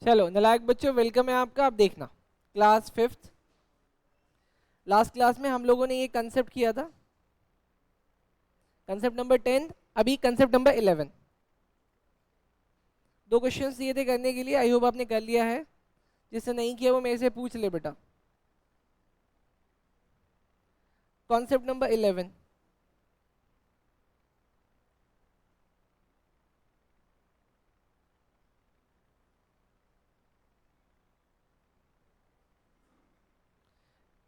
चलो नालायक बच्चों, वेलकम है आपका। आप देखना क्लास 5th, लास्ट क्लास में हम लोगों ने ये कंसेप्ट किया था, कंसेप्ट नंबर 10। अभी कंसेप्ट नंबर 11, दो क्वेश्चंस दिए थे करने के लिए। आई होप आपने कर लिया है। जिसने नहीं किया वो मेरे से पूछ ले बेटा। कॉन्सेप्ट नंबर 11,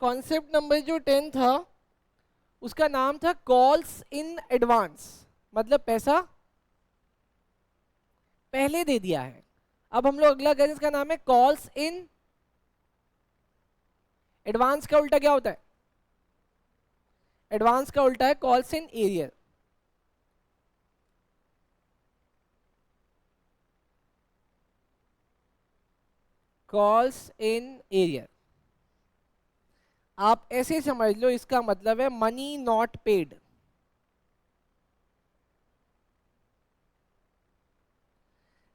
कॉन्सेप्ट नंबर जो 10 था उसका नाम था कॉल्स इन एडवांस, मतलब पैसा पहले दे दिया है। अब हम लोग अगला करें, इसका नाम है कॉल्स इन एडवांस। का उल्टा क्या होता है? एडवांस का उल्टा है calls in arrear. Calls in arrear आप ऐसे समझ लो, इसका मतलब है मनी नॉट पेड।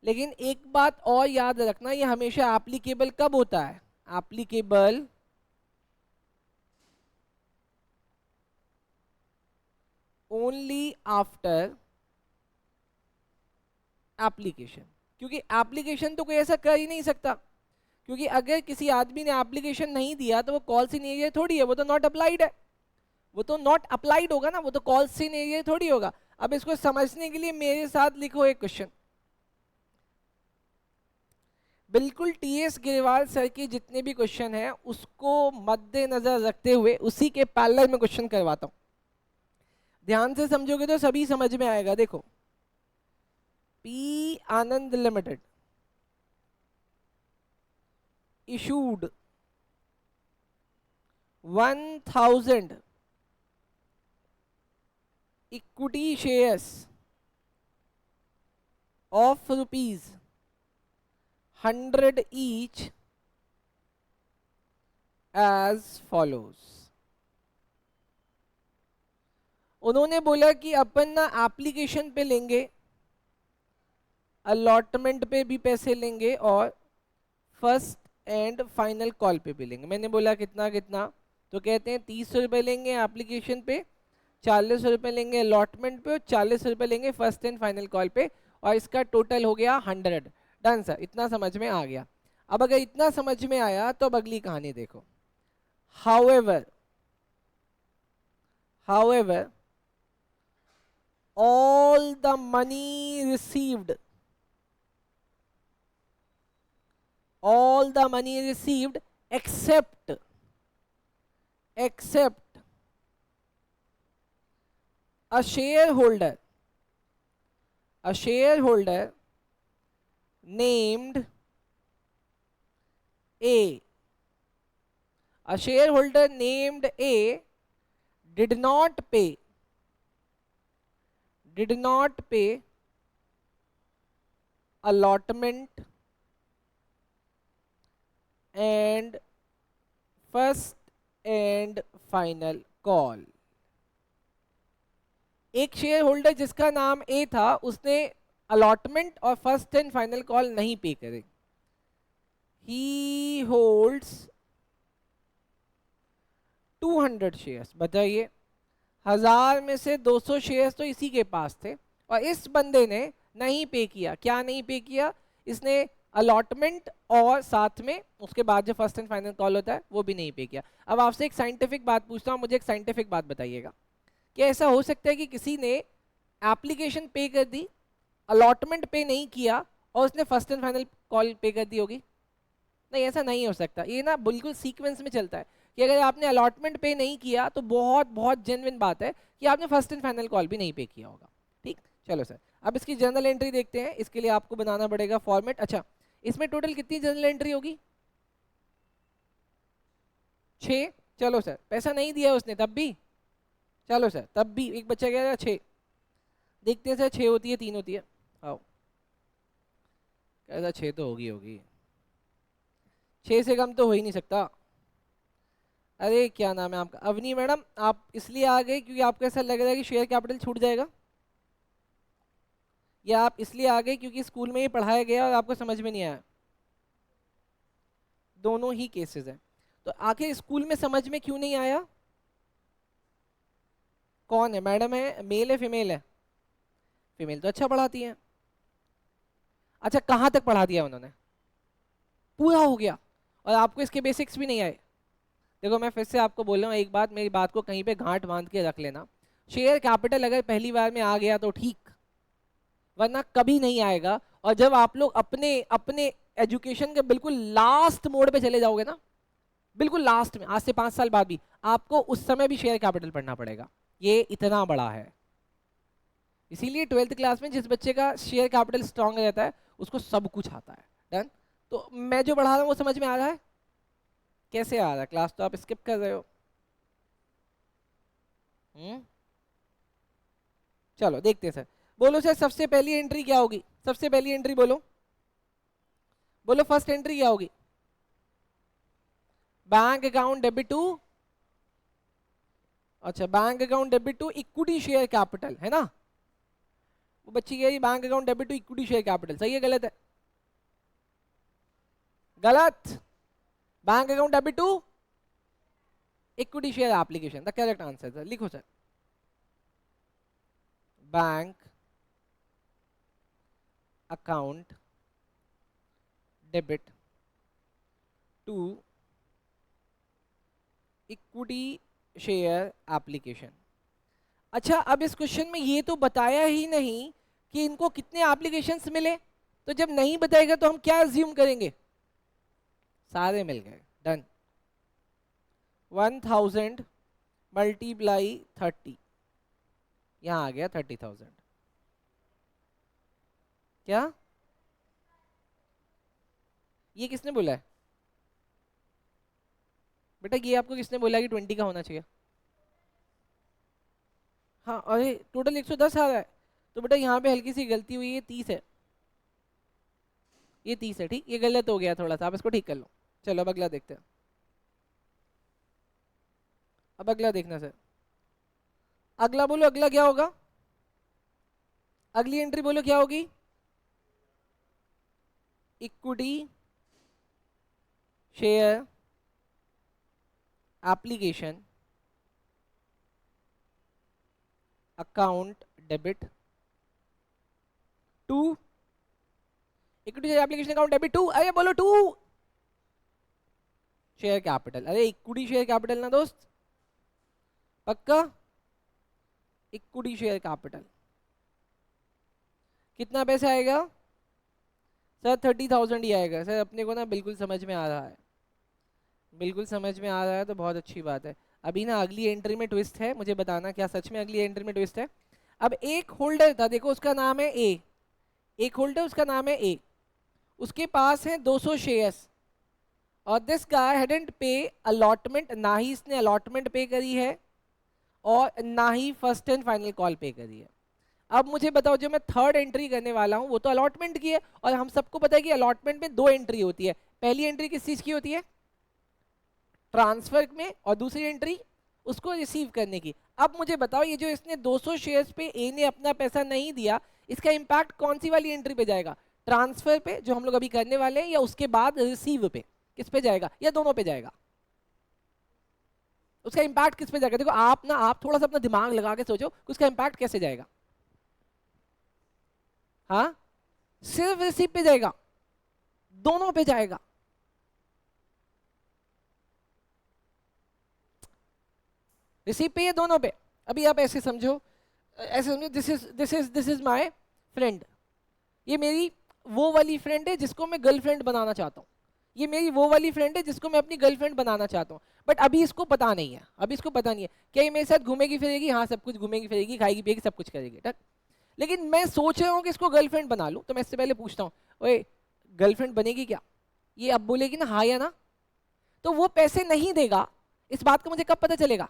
लेकिन एक बात और याद रखना, ये हमेशा एप्लीकेबल कब होता है? Applicable only after application. क्योंकि एप्लीकेशन तो कोई ऐसा कर ही नहीं सकता, क्योंकि अगर किसी आदमी ने एप्लीकेशन नहीं दिया तो वो कॉल्स इन एरिया थोड़ी है, वो तो नॉट अप्लाइड है। वो तो नॉट अप्लाइड होगा ना, वो तो कॉल्स इन एरिया थोड़ी होगा। अब इसको समझने के लिए मेरे साथ लिखो एक क्वेश्चन। बिल्कुल टीएस गिरवाल सर के जितने भी क्वेश्चन हैं उसको मद्देनजर रखते हुए उसी के पैरेलल में क्वेश्चन करवाता हूं। ध्यान से समझोगे तो सभी समझ में आएगा। देखो, P Anand limited issued 1000 equity shares of rupees 100 each as follows। उन्होंने बोला कि अपन ना एप्लीकेशन पे लेंगे, अलॉटमेंट पे भी पैसे लेंगे और फर्स्ट एंड फाइनल कॉल पे भी लेंगे। मैंने बोला कितना कितना, तो कहते हैं 30 रुपये लेंगे एप्लीकेशन पे, 40 रुपये लेंगे अलॉटमेंट पे और 40 रुपये लेंगे फर्स्ट एंड फाइनल कॉल पे, और इसका टोटल हो गया 100। डन सर, इतना समझ में आ गया। अब अगर इतना समझ में आया तो अब अगली कहानी देखो। However all the money received except a shareholder named A did not pay allotment and first and final call। एक शेयर होल्डर जिसका नाम ए था, उसने अलॉटमेंट और फर्स्ट एंड फाइनल कॉल नहीं पे करे। ही होल्ड्स 200 शेयर्स। बताइए, 1000 में से 200 शेयर्स तो इसी के पास थे और इस बंदे ने नहीं पे किया। क्या नहीं पे किया? इसने अलॉटमेंट और साथ में उसके बाद जो फर्स्ट एंड फाइनल कॉल होता है वो भी नहीं पे किया। अब आपसे एक साइंटिफिक बात पूछता हूँ, मुझे एक साइंटिफिक बात बताइएगा। क्या ऐसा हो सकता है कि किसी ने एप्लीकेशन पे कर दी, अलॉटमेंट पे नहीं किया और उसने फर्स्ट एंड फाइनल कॉल पे कर दी होगी? नहीं, ऐसा नहीं हो सकता। ये ना बिल्कुल सीक्वेंस में चलता है कि अगर आपने अलॉटमेंट पे नहीं किया तो बहुत बहुत जेन्युइन बात है कि आपने फर्स्ट एंड फाइनल कॉल भी नहीं पे किया होगा। ठीक, चलो सर, अब इसकी जर्नल एंट्री देखते हैं। इसके लिए आपको बनाना पड़ेगा फॉर्मेट। अच्छा, इसमें टोटल कितनी जर्नल एंट्री होगी? 6। चलो सर, पैसा नहीं दिया उसने तब भी, चलो सर तब भी एक बच्चा कह रहा है 6। देखते हैं सर, 6 होती है 3 होती है? आओ, कैसा 6 तो होगी 6 से कम तो हो ही नहीं सकता। अरे क्या नाम है आपका? अवनी मैडम, आप इसलिए आ गए क्योंकि आपको ऐसा लग रहा है कि शेयर कैपिटल छूट जाएगा, या आप इसलिए आ गए क्योंकि स्कूल में ही पढ़ाया गया और आपको समझ में नहीं आया? दोनों ही केसेस हैं। तो आखिर स्कूल में समझ में क्यों नहीं आया? कौन है? मैडम है? मेल है फीमेल है? फीमेल तो अच्छा पढ़ाती है। अच्छा कहाँ तक पढ़ा दिया उन्होंने? पूरा हो गया और आपको इसके बेसिक्स भी नहीं आए? देखो मैं फिर से आपको बोल रहा हूँ एक बात, मेरी बात को कहीं पे गांठ बांध के रख लेना। शेयर कैपिटल अगर पहली बार में आ गया तो ठीक, वरना कभी नहीं आएगा। और जब आप लोग अपने अपने एजुकेशन के बिल्कुल लास्ट मोड पे चले जाओगे ना, बिल्कुल लास्ट में, आज से 5 साल बाद भी आपको उस समय भी शेयर कैपिटल पढ़ना पड़ेगा। ये इतना बड़ा है। इसीलिए 12th क्लास में जिस बच्चे का शेयर कैपिटल स्ट्रांग रहता है उसको सब कुछ आता है। डन। तो मैं जो पढ़ा रहा हूँ वो समझ में आ रहा है? कैसे आ रहा है? क्लास तो आप स्किप कर रहे हो। चलो देखते हैं सर। बोलो सर सबसे पहली एंट्री क्या होगी? सबसे पहली एंट्री बोलो, बोलो फर्स्ट एंट्री क्या होगी? बैंक अकाउंट डेबिट टू, अच्छा bank account debit to equity share capital, है ना? वो बच्ची कह रही bank account debit to equity share capital, सही है गलत है? गलत। Bank account debit to equity share application, the correct answer sir. लिखो sir, bank account debit to equity share application. अच्छा अब इस क्वेश्चन में ये तो बताया ही नहीं कि इनको कितने एप्लीकेशंस मिले, तो जब नहीं बताएगा तो हम क्या अज्यूम करेंगे? सारे मिल गए। डन। 1000 मल्टीप्लाई 30, यहां आ गया 30,000। क्या ये किसने बोला है बेटा? ये आपको किसने बोला कि 20 का होना चाहिए? हाँ अरे टोटल 110 आ रहा है, तो बेटा यहाँ पे हल्की सी गलती हुई है, 30 है। ये 30 है, ठीक। ये गलत हो गया थोड़ा सा, आप इसको ठीक कर लो। चलो अब अगला देखते हैं। अब अगला देखना सर। अगला बोलो, अगला क्या होगा? अगली एंट्री बोलो क्या होगी? Equity share application account debit to equity share application account debit to, अरे बोलो टू शेयर कैपिटल। अरे इक्विटी शेयर कैपिटल ना दोस्त, पक्का? इक्विटी शेयर कैपिटल कितना पैसा आएगा सर? 30,000 ही आएगा सर। अपने को ना बिल्कुल समझ में आ रहा है, बिल्कुल समझ में आ रहा है, तो बहुत अच्छी बात है। अभी ना अगली एंट्री में ट्विस्ट है, मुझे बताना क्या सच में अगली एंट्री में ट्विस्ट है। अब एक होल्डर था, देखो उसका नाम है ए, एक होल्डर उसका नाम है ए, उसके पास है 200 शेयर्स और दिस गाय हैडंट पे अलॉटमेंट, ना ही इसने अलॉटमेंट पे करी है और ना ही फर्स्ट एंड फाइनल कॉल पे करी है। अब मुझे बताओ जो मैं थर्ड एंट्री करने वाला हूं वो तो अलॉटमेंट की है, और हम सबको पता है कि अलॉटमेंट में 2 एंट्री होती है। पहली एंट्री किस चीज की होती है? ट्रांसफर में, और दूसरी एंट्री उसको रिसीव करने की। अब मुझे बताओ ये जो इसने 200 शेयर्स पे ए ने अपना पैसा नहीं दिया, इसका इंपैक्ट कौन सी वाली एंट्री पे जाएगा? ट्रांसफर पे जो हम लोग अभी करने वाले हैं, या उसके बाद रिसीव पे? किस पे जाएगा, या दोनों पे जाएगा? उसका इंपैक्ट किस पे जाएगा? देखो आप ना, आप थोड़ा सा अपना दिमाग लगा के सोचो कि उसका इंपैक्ट कैसे जाएगा। हाँ सिर्फ रिसीव पे जाएगा? दोनों पे जाएगा? रिसीव पे या दोनों पे? अभी आप ऐसे समझो, ऐसे समझो, दिस इज माय फ्रेंड। ये मेरी वो वाली फ्रेंड है जिसको मैं गर्लफ्रेंड बनाना चाहता हूँ। ये मेरी वो वाली फ्रेंड है जिसको मैं अपनी गर्लफ्रेंड बनाना चाहता हूँ, बट अभी इसको पता नहीं है, अभी इसको पता नहीं है। क्या ये मेरे साथ घूमेगी फिरेगी? हाँ सब कुछ घूमेगी फिरेगी, खाएगी पिएगी, सब कुछ करेगी, ठीक। लेकिन मैं सोच रहा हूँ कि इसको गर्लफ्रेंड बना लूँ, तो मैं इससे पहले पूछता हूँ, ओए गर्लफ्रेंड बनेगी क्या? ये अब बोलेगी ना हाँ या ना, तो वो पैसे नहीं देगा। इस बात का मुझे कब पता चलेगा?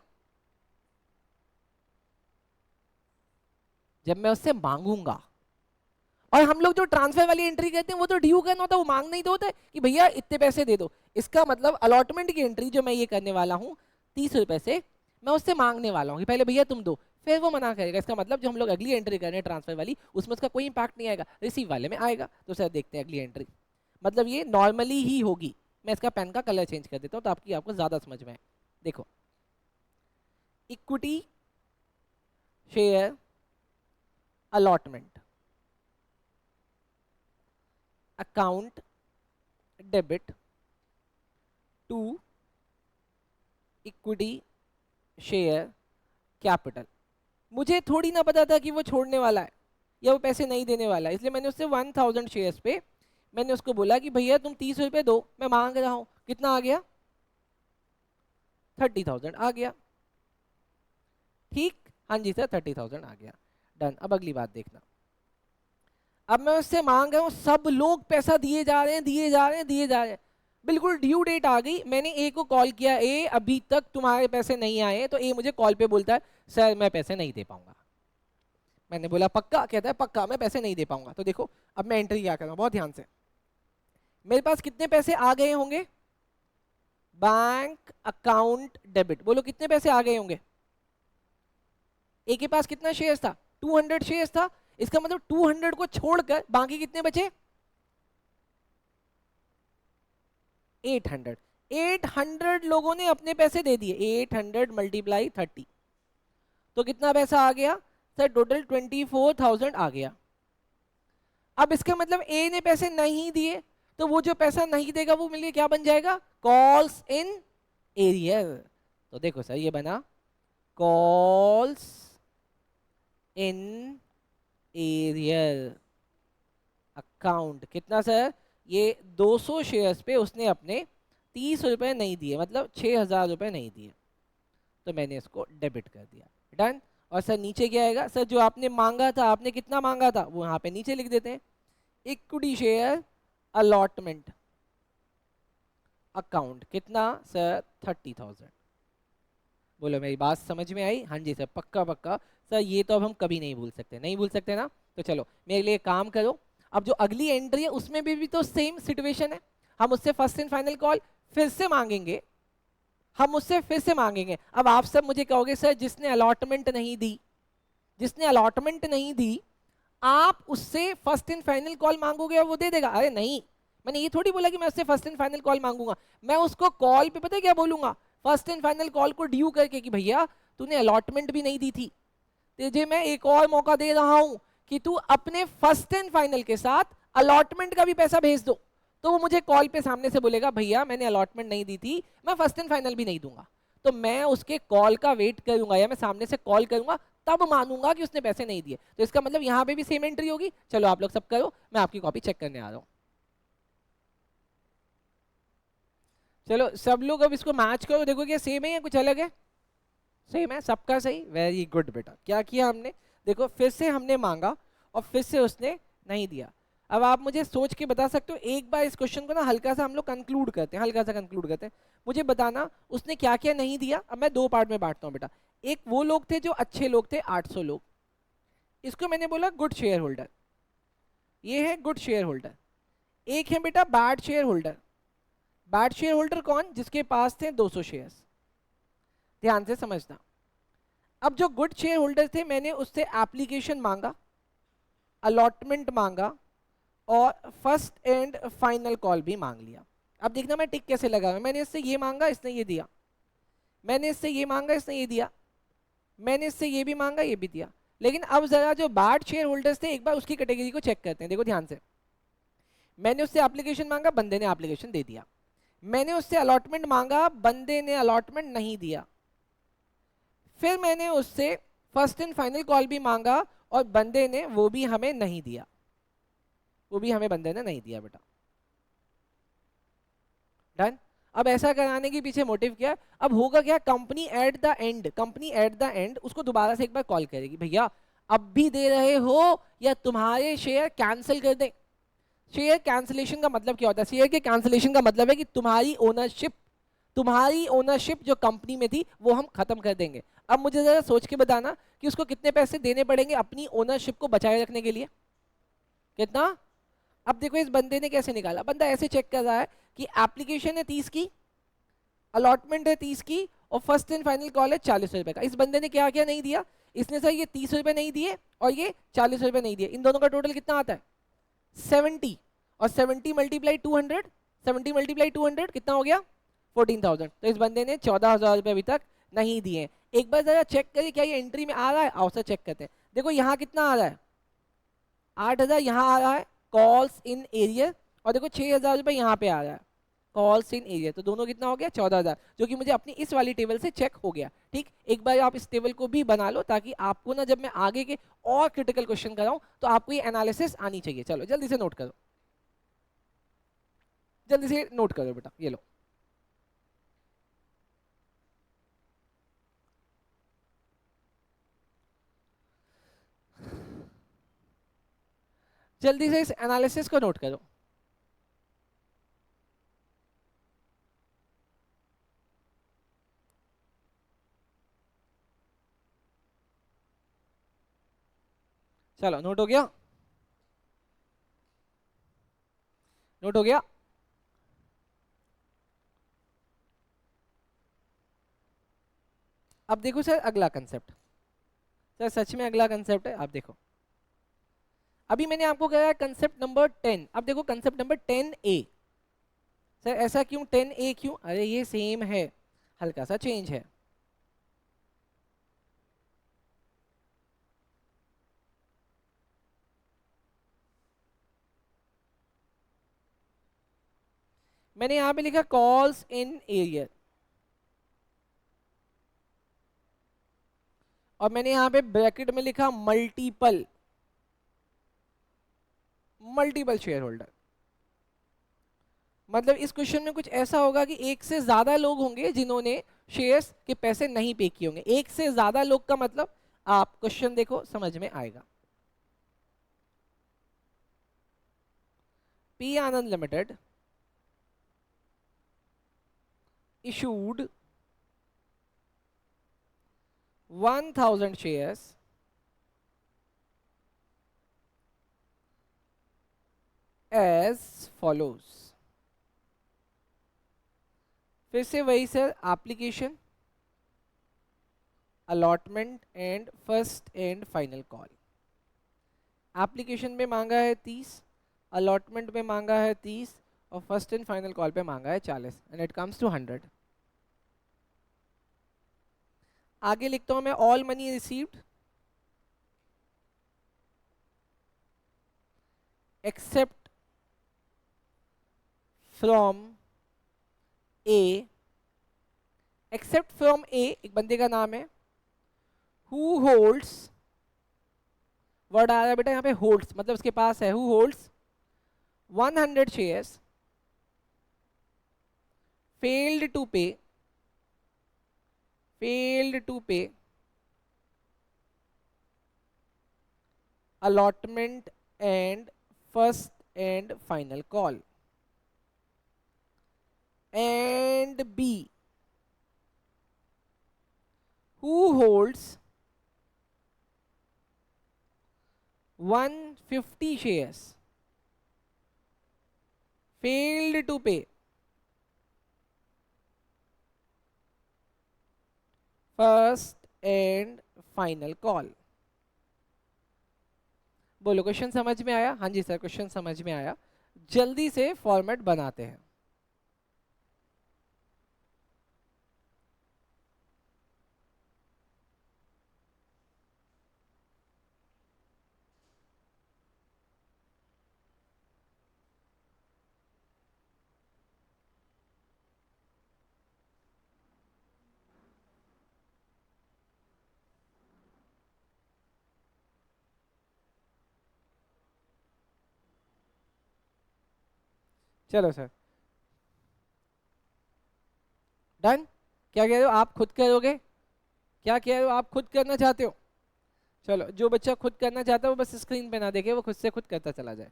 जब मैं उससे मांगूंगा। और हम लोग जो ट्रांसफर वाली एंट्री कहते हैं वो तो ड्यू करना होता है, वो मांगना ही तो होता है कि भैया इतने पैसे दे दो। इसका मतलब अलॉटमेंट की एंट्री जो मैं ये करने वाला हूँ 30 रुपए से, मैं उससे मांगने वाला हूँ कि पहले भैया तुम दो, फिर वो मना करेगा। इसका मतलब जो हम लोग अगली एंट्री कर रहे हैं ट्रांसफर वाली, उसमें उसका कोई इंपैक्ट नहीं आएगा, रिसीव वाले में आएगा। तो सर देखते हैं अगली एंट्री। मतलब ये नॉर्मली ही होगी, मैं इसका पेन का कलर चेंज कर देता हूँ तो आपको ज्यादा समझ में आए। देखो, equity share allotment account debit to equity share capital. मुझे थोड़ी ना पता था कि वो छोड़ने वाला है या वो पैसे नहीं देने वाला है, इसलिए मैंने उससे 1000 शेयर्स पे मैंने उसको बोला कि भैया तुम 30 रुपए दो, मैं मांग रहा हूं। कितना आ गया? 30,000 आ गया। ठीक, हाँ जी सर 30,000 आ गया। डन। अब अगली बात देखना, अब मैं उससे मांग रहा हूँ, सब लोग पैसा दिए जा रहे हैं, दिए जा रहे हैं, दिए जा रहे हैं। बिल्कुल ड्यू डेट आ गई, मैंने ए को कॉल किया, ए अभी तक तुम्हारे पैसे नहीं आए। तो ए मुझे कॉल पे बोलता है सर मैं पैसे नहीं दे पाऊंगा। मैंने बोला पक्का? कहता है पक्का मैं पैसे नहीं दे पाऊंगा। तो देखो अब मैं एंट्री क्या करूँ, बहुत ध्यान से। मेरे पास कितने पैसे आ गए होंगे? बैंक अकाउंट डेबिट, बोलो कितने पैसे आ गए होंगे? ए के पास कितना शेयर्स था? 200 शेयर्स था। इसका मतलब 200 को छोड़कर बाकी कितने बचे? 800। 800 लोगों ने अपने पैसे दे दिए। 800 मल्टीप्लाई 30 तो कितना पैसा आ गया सर? टोटल 24,000 आ गया। अब इसका मतलब ए ने पैसे नहीं दिए, तो वो जो पैसा नहीं देगा वो मिलके क्या बन जाएगा? Calls in arrear. तो देखो सर ये बना कॉल्स इन एरियर अकाउंट। कितना सर? ये 200 शेयर्स पे उसने अपने 30 रुपए नहीं दिए, मतलब 6,000 रुपए नहीं दिए, तो मैंने इसको डेबिट कर दिया। डन। और सर नीचे क्या आएगा? सर जो आपने मांगा था, आपने कितना मांगा था वो यहाँ पे नीचे लिख देते हैं, इक्विटी शेयर अलॉटमेंट अकाउंट। कितना सर? 30,000। बोलो मेरी बात समझ में आई? हाँ जी सर पक्का पक्का। सर ये तो अब हम कभी नहीं भूल सकते, नहीं भूल सकते ना? तो चलो मेरे लिए काम करो, अब जो अगली एंट्री है उसमें भी तो सेम सिचुएशन है। हम उससे फर्स्ट एंड फाइनल कॉल फिर से मांगेंगे, हम उससे फिर से मांगेंगे। अब आप सब मुझे कहोगे सर जिसने अलॉटमेंट नहीं दी, जिसने अलॉटमेंट नहीं दी आप उससे फर्स्ट एंड फाइनल कॉल मांगोगे और वो दे देगा? अरे नहीं, मैंने ये थोड़ी बोला कि मैं उससे फर्स्ट एंड फाइनल कॉल मांगूंगा। मैं उसको कॉल पे पता है क्या बोलूंगा? फर्स्ट एंड फाइनल कॉल को ड्यू करके कि भैया तूने अलॉटमेंट भी नहीं दी थी, तुझे मैं एक और मौका दे रहा हूं कि तू अपने फर्स्ट एंड फाइनल के साथ अलॉटमेंट का भी पैसा भेज दो। तो वो मुझे कॉल पे सामने से बोलेगा भैया मैंने अलॉटमेंट नहीं दी थी, मैं फर्स्ट एंड फाइनल भी नहीं दूंगा। तो मैं उसके कॉल का वेट करूंगा या मैं सामने से कॉल करूंगा, तब मानूंगा कि उसने पैसे नहीं दिए। तो इसका मतलब यहाँ पे भी सेम एंट्री होगी। चलो आप लोग सब करो, मैं आपकी कॉपी चेक करने आ रहा हूँ। चलो सब लोग अब इसको मैच करो, देखो क्या सेम है या कुछ अलग है? सेम है सबका? सही, वेरी गुड बेटा। क्या किया हमने? देखो फिर से हमने मांगा और फिर से उसने नहीं दिया। अब आप मुझे सोच के बता सकते हो, एक बार इस क्वेश्चन को ना हल्का सा हम लोग कंक्लूड करते हैं, हल्का सा कंक्लूड करते हैं। मुझे बताना उसने क्या क्या नहीं दिया। अब मैं दो पार्ट में बांटता हूँ बेटा। एक वो लोग थे जो अच्छे लोग थे, 800 लोग, इसको मैंने बोला गुड शेयर होल्डर, ये है गुड शेयर होल्डर। एक है बेटा bad share holder. Bad share holder कौन? जिसके पास थे 200 शेयर्स। ध्यान से समझना। अब जो गुड शेयर होल्डर थे मैंने उससे एप्लीकेशन मांगा, अलॉटमेंट मांगा और फर्स्ट एंड फाइनल कॉल भी मांग लिया। अब देखना मैं टिक कैसे लगा। मैंने इससे ये मांगा, इसने ये दिया, मैंने इससे ये मांगा, इसने ये दिया, मैंने इससे ये भी मांगा, ये भी दिया। लेकिन अब जरा जो बैड शेयर होल्डर्स थे एक बार उसकी कैटेगरी को चेक करते हैं। देखो ध्यान से, मैंने उससे एप्लीकेशन मांगा, बंदे ने एप्लीकेशन दे दिया। मैंने उससे अलॉटमेंट मांगा, बंदे ने अलॉटमेंट नहीं दिया। फिर मैंने उससे फर्स्ट एंड फाइनल कॉल भी मांगा और बंदे ने वो भी हमें नहीं दिया, वो भी हमें बंदे ने नहीं दिया बेटा। डन। अब ऐसा कराने के पीछे मोटिव क्या है? अब होगा क्या, company at the end, company at the end उसको दोबारा से एक बार कॉल करेगी, भैया अब भी दे रहे हो या तुम्हारे शेयर कैंसिल कर दें। शेयर कैंसिलेशन का मतलब क्या होता है? शेयर के कैंसिलेशन का मतलब है कि तुम्हारी ओनरशिप जो कंपनी में थी वो हम खत्म कर देंगे। अब मुझे जरा सोच के बताना कि उसको कितने पैसे देने पड़ेंगे अपनी ओनरशिप को बचाए रखने के लिए? कितना? अब देखो इस बंदे ने कैसे निकाला। बंदा ऐसे चेक कर रहा है कि एप्लीकेशन है 30 की, अलॉटमेंट है 30 की और फर्स्ट एंड फाइनल कॉल है 40 रुपए का। इस बंदे ने क्या क्या नहीं दिया? इसने सर ये 30 रुपए नहीं दिए और ये 40 रुपए नहीं दिए। इन दोनों का टोटल कितना आता है? 70। और 70 मल्टीप्लाई 200, 70 मल्टीप्लाई 200 कितना हो गया 14,000। तो इस बंदे ने 14,000 रुपये अभी तक नहीं दिए। एक बार जरा चेक करिए क्या ये एंट्री में आ रहा है, आओ सर चेक करते हैं। देखो यहाँ कितना आ रहा है 8,000, यहाँ आ रहा है कॉल्स इन एरियर, और देखो 6,000 रुपये यहाँ पे आ रहा है कॉल्स इन एरिया। तो दोनों कितना हो गया 14,000, जो कि मुझे अपनी इस वाली टेबल से चेक हो गया। ठीक, एक बार आप इस टेबल को भी बना लो ताकि आपको ना जब मैं आगे के और क्रिटिकल क्वेश्चन कराऊं तो आपको ये एनालिसिस आनी चाहिए। चलो जल्दी से नोट करो, जल्दी से नोट करो बेटा, ये लो। जल्दी से इस एनालिसिस को नोट करो। चलो नोट हो गया, नोट हो गया। अब देखो सर अगला कंसेप्ट, सर सच में अगला कंसेप्ट है, आप देखो। अभी मैंने आपको कहा कंसेप्ट नंबर 10, अब देखो कंसेप्ट नंबर 10A। सर ऐसा क्यों 10A क्यों? अरे ये सेम है, हल्का सा चेंज है। मैंने यहां पे लिखा कॉल्स इन एरिया, और मैंने यहां पे ब्रैकेट में लिखा मल्टीपल, मल्टीपल शेयर होल्डर। मतलब इस क्वेश्चन में कुछ ऐसा होगा कि एक से ज्यादा लोग होंगे जिन्होंने शेयर्स के पैसे नहीं पे किए होंगे। एक से ज्यादा लोग का मतलब, आप क्वेश्चन देखो समझ में आएगा। P Anand limited issued 1,000 shares as follows। फिर से वही sir, application, allotment and first and final call. Application में मांगा है 30, अलॉटमेंट में मांगा है 30, और फर्स्ट एंड फाइनल कॉल पे मांगा है 40, एंड इट कम्स टू 100। आगे लिखता हूं मैं, all money received except from A, except from A एक बंदे का नाम है, हु होल्ड्स, वर्ड आ रहा है बेटा यहाँ पे होल्ड्स, मतलब उसके पास है, who holds 100 shares, failed to pay, failed to pay allotment and first and final call, and B, who holds 150 shares, failed to pay first and final call। बोलो question समझ में आया? हाँ जी सर क्वेश्चन समझ में आया। जल्दी से फॉर्मेट बनाते हैं। चलो सर डन। क्या कह रहे हो आप खुद करोगे? क्या कह रहे हो आप खुद करना चाहते हो? चलो जो बच्चा खुद करना चाहता है वो बस स्क्रीन पे ना देखे, वो खुद से खुद करता चला जाए।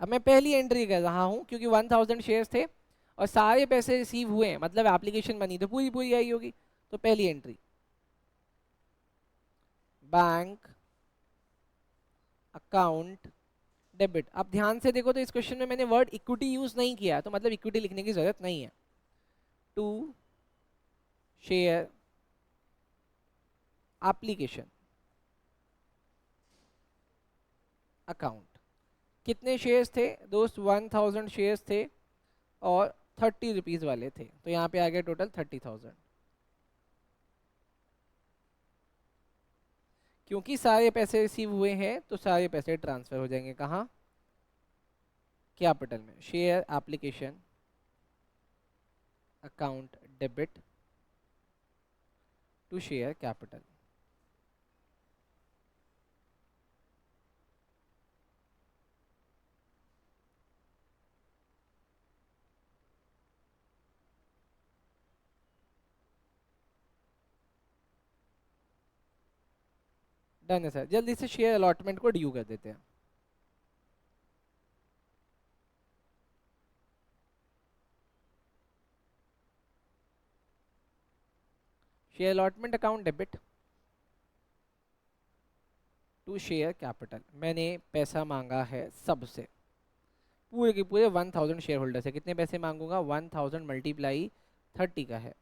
अब मैं पहली एंट्री कर रहा हूँ क्योंकि 1,000 शेयर्स थे और सारे पैसे रिसीव हुए हैं, मतलब एप्लीकेशन बनी तो पूरी पूरी आई होगी। तो पहली एंट्री, बैंक अकाउंट डेबिट। अब ध्यान से देखो तो इस क्वेश्चन में मैंने वर्ड इक्विटी यूज नहीं किया, तो मतलब इक्विटी लिखने की जरूरत नहीं है। To share application account. कितने शेयर्स थे दोस्त? 1,000 शेयर्स थे और 30 रुपीज़ वाले थे, तो यहाँ पे आ गया टोटल 30,000। क्योंकि सारे पैसे रिसीव हुए हैं तो सारे पैसे ट्रांसफर हो जाएंगे कहाँ, कैपिटल में। Share application account debit to share capital. Done है सर, जल्दी से शेयर अलॉटमेंट को ड्यू कर देते हैं। Share allotment account debit to share capital. मैंने पैसा मांगा है सबसे, पूरे के पूरे 1000 शेयर होल्डर से। कितने पैसे मांगूंगा, 1000 मल्टीप्लाई 30 का है,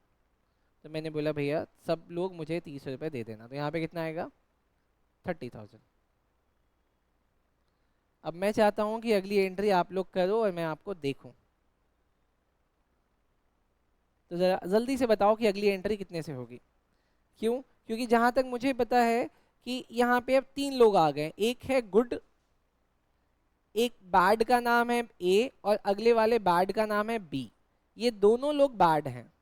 तो मैंने बोला भैया सब लोग मुझे 30 रुपये दे देना, तो यहाँ पे कितना आएगा 30,000। अब मैं चाहता हूँ कि अगली एंट्री आप लोग करो और मैं आपको देखूं, तो ज़रा जल्दी से बताओ कि अगली एंट्री कितने से होगी। क्यों, क्योंकि जहाँ तक मुझे पता है कि यहाँ पे अब 3 लोग आ गए, एक है गुड, एक बैड का नाम है ए और अगले वाले बैड का नाम है बी। ये दोनों लोग बैड हैं,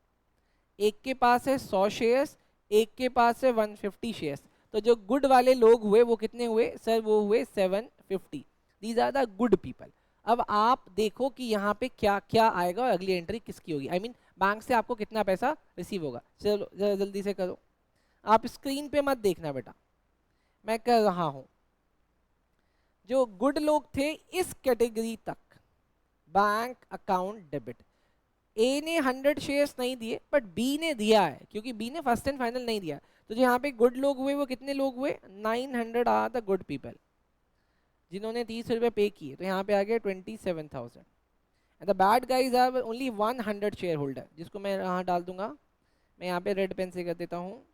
एक के पास है 100 शेयर्स, एक के पास है 150 शेयर्स। तो जो गुड वाले लोग हुए वो कितने हुए सर, वो हुए 750। These are the good people. अब आप देखो कि यहाँ पे क्या क्या आएगा और अगली एंट्री किसकी होगी, आई मीन बैंक से आपको कितना पैसा रिसीव होगा। चलो जरा जल्दी से करो, आप स्क्रीन पे मत देखना बेटा, मैं कर रहा हूँ। जो गुड लोग थे इस कैटेगरी तक, बैंक अकाउंट डेबिट, ए ने 100 शेयर्स नहीं दिए बट बी ने दिया है, क्योंकि बी ने फर्स्ट एंड फाइनल नहीं दिया। तो जो यहाँ पे गुड लोग हुए वो कितने लोग हुए, 900 आर द गुड पीपल जिन्होंने 30 रुपये पे किए, तो यहाँ पे आ गया 27,000। And the bad guys are only 100 shareholder, जिसको मैं यहाँ डाल दूंगा, मैं यहाँ पे रेड पेन से कर देता हूँ,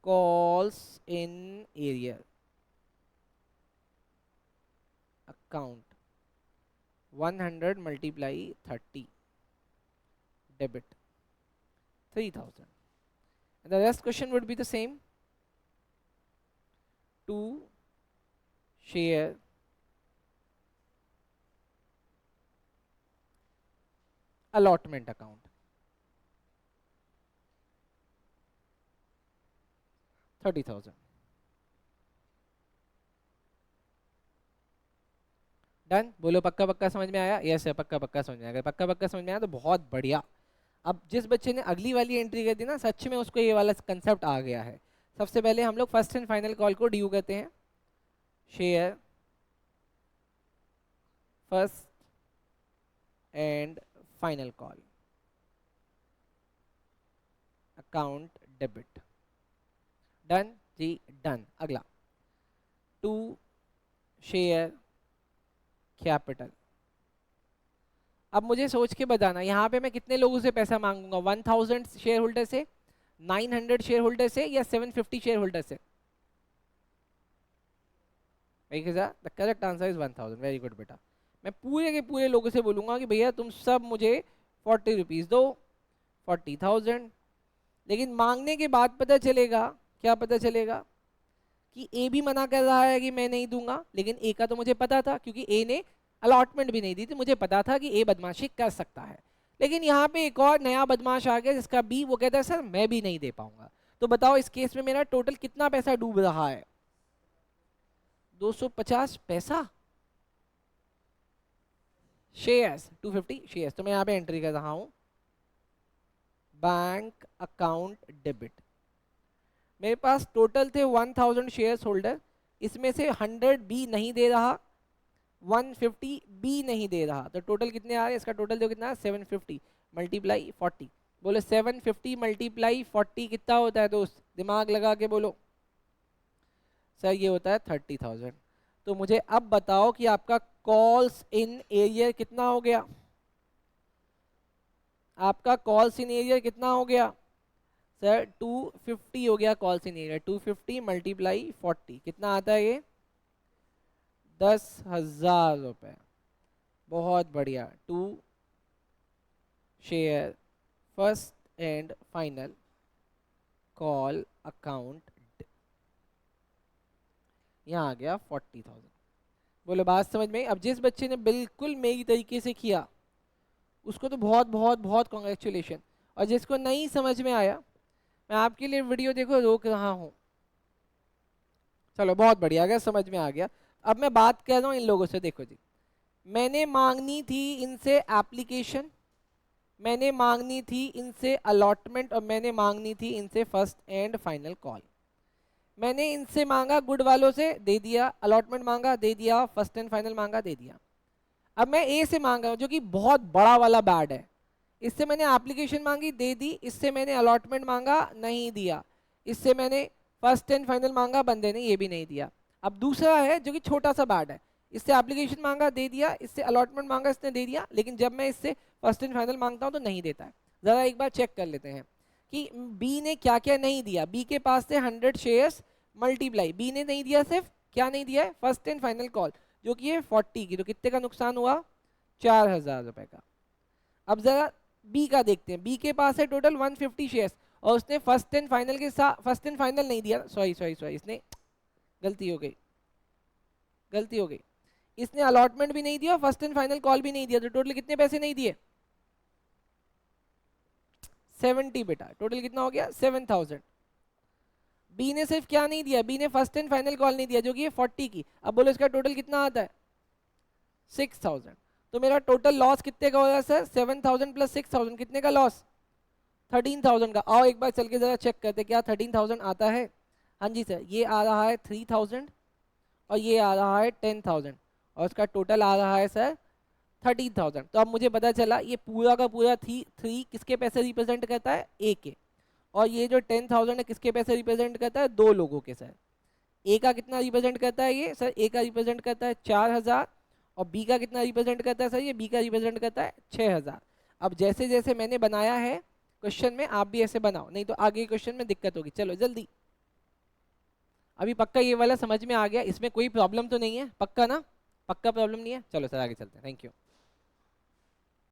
calls in area account 100 multiply 30 debit 3,000, and the rest question would be the same, to share allotment account 30,000। Done, बोलो पक्का पक्का समझ में आया, यस है पक्का पक्का समझ में आया। अगर पक्का पक्का समझ में आया तो बहुत बढ़िया। अब जिस बच्चे ने अगली वाली एंट्री कर दी ना, सच में उसको ये वाला कंसेप्ट आ गया है। सबसे पहले हम लोग फर्स्ट एंड फाइनल कॉल को ड्यू करते हैं, share first and final call account debit. Done ji done. अगला, टू शेयर कैपिटल। अब मुझे सोच के बताना, यहाँ पे मैं कितने लोगों से पैसा मांगूंगा, 1000 शेयर होल्डर से, 900 शेयर होल्डर से, या 750 शेयर होल्डर से। The correct answer is 1000। Very good बेटा। मैं पूरे के पूरे लोगों से बोलूंगा कि भैया तुम सब मुझे 40 रुपीज़ दो, 40,000। लेकिन मांगने के बाद पता चलेगा, क्या पता चलेगा, कि ए भी मना कर रहा है कि मैं नहीं दूंगा। लेकिन ए का तो मुझे पता था, क्योंकि ए ने अलॉटमेंट भी नहीं दी थी, मुझे पता था कि ए बदमाशी कर सकता है। लेकिन यहाँ पे एक और नया बदमाश आ गया जिसका बी, वो कहता है सर मैं भी नहीं दे पाऊंगा। तो बताओ इस केस में मेरा टोटल कितना पैसा डूब रहा है, 250 पैसा। शेयर्स 250 शेयर्स, तो मैं यहाँ पे एंट्री कर रहा हूँ, बैंक अकाउंट डेबिट। मेरे पास टोटल थे 1000 शेयर्स होल्डर, इसमें से 100 बी नहीं दे रहा, 150 बी नहीं दे रहा, तो टोटल कितने आ रहे हैं, इसका टोटल जो कितना है 750 मल्टीप्लाई 40। बोलो 750 मल्टीप्लाई 40 कितना होता है दोस्त, दिमाग लगा के बोलो। सर ये होता है 30,000। तो मुझे अब बताओ कि आपका कॉल्स इन एरिया कितना हो गया, आपका कॉल्स इन एरिया कितना हो गया सर, 250 हो गया कॉल्स इन एरिया। 250 मल्टीप्लाई 40 कितना आता है ये, 10,000 रुपये। बहुत बढ़िया, 2 share first and final call account, यहाँ आ गया 40,000। बोलो बात समझ में? अब जिस बच्चे ने बिल्कुल मेरी तरीके से किया उसको तो बहुत बहुत बहुत कॉन्ग्रेचुलेशन, और जिसको नहीं समझ में आया मैं आपके लिए वीडियो देखो रोक रहा हूँ। चलो बहुत बढ़िया, अगर समझ में आ गया। अब मैं बात कर रहा हूँ इन लोगों से। देखो जी, मैंने मांगनी थी इनसे एप्लीकेशन, मैंने मांगनी थी इनसे अलॉटमेंट, और मैंने मांगनी थी इनसे फर्स्ट एंड फाइनल कॉल। मैंने इनसे मांगा गुड वालों से, दे दिया। अलॉटमेंट मांगा, दे दिया। फर्स्ट एंड फाइनल मांगा, दे दिया। अब मैं ए से मांग रहा हूँ जो कि बहुत बड़ा वाला बैड है। इससे मैंने एप्लीकेशन मांगी, दे दी। इससे मैंने अलॉटमेंट मांगा, नहीं दिया। इससे मैंने फर्स्ट एंड फाइनल मांगा, बंदे ने ये भी नहीं दिया। अब दूसरा है जो कि छोटा सा बैड है, इससे एप्लीकेशन मांगा, दे दिया। इससे अलॉटमेंट मांगा, इसने दे दिया। लेकिन जब मैं इससे फर्स्ट एंड फाइनल मांगता हूँ तो नहीं देता है। ज़रा एक बार चेक कर लेते हैं कि बी ने क्या क्या नहीं दिया। बी के पास से 100 शेयर्स मल्टीप्लाई, बी ने नहीं दिया, सिर्फ क्या नहीं दिया है, फर्स्ट एंड फाइनल कॉल, जो कि है 40 की। तो कितने का नुकसान हुआ? 4,000 रुपए का। अब जरा बी का देखते हैं। बी के पास है टोटल 150 शेयर्स, और उसने फर्स्ट एंड फाइनल के साथ, फर्स्ट एंड फाइनल नहीं दिया, सॉरी सॉरी सॉरी, इसने गलती हो गई, गलती हो गई। इसने अलॉटमेंट भी नहीं दिया, फर्स्ट एंड फाइनल कॉल भी नहीं दिया। तो टोटल कितने पैसे नहीं दिए? 70 बेटा। टोटल कितना हो गया? 7,000। बी ने सिर्फ क्या नहीं दिया? बी ने फर्स्ट एंड फाइनल कॉल नहीं दिया, जो कि है 40 की। अब बोलो इसका टोटल कितना आता है? 6,000। तो मेरा टोटल लॉस कितने का हो रहा है सर? 7,000 प्लस 6,000, कितने का लॉस? 13,000 का। आओ एक बार चल के जरा चेक करते क्या 13,000 आता है। हाँ जी सर, ये आ रहा है 3,000, और ये आ रहा है 10,000, और उसका टोटल आ रहा है सर 13,000। तो अब मुझे पता चला ये पूरा का पूरा थ्री किसके पैसे रिप्रेजेंट करता है? ए के। और ये जो 10,000 है किसके पैसे रिप्रेजेंट करता है? दो लोगों के सर। ए का कितना रिप्रेजेंट करता है ये सर? ए का रिप्रेजेंट करता है 4,000, और बी का कितना रिप्रेजेंट करता है सर? ये बी का रिप्रेजेंट करता है 6,000। अब जैसे जैसे मैंने बनाया है क्वेश्चन में, आप भी ऐसे बनाओ, नहीं तो आगे क्वेश्चन में दिक्कत होगी। चलो जल्दी। अभी पक्का ये वाला समझ में आ गया? इसमें कोई प्रॉब्लम तो नहीं है? पक्का ना? पक्का प्रॉब्लम नहीं है? चलो सर आगे चलते हैं। Thank you.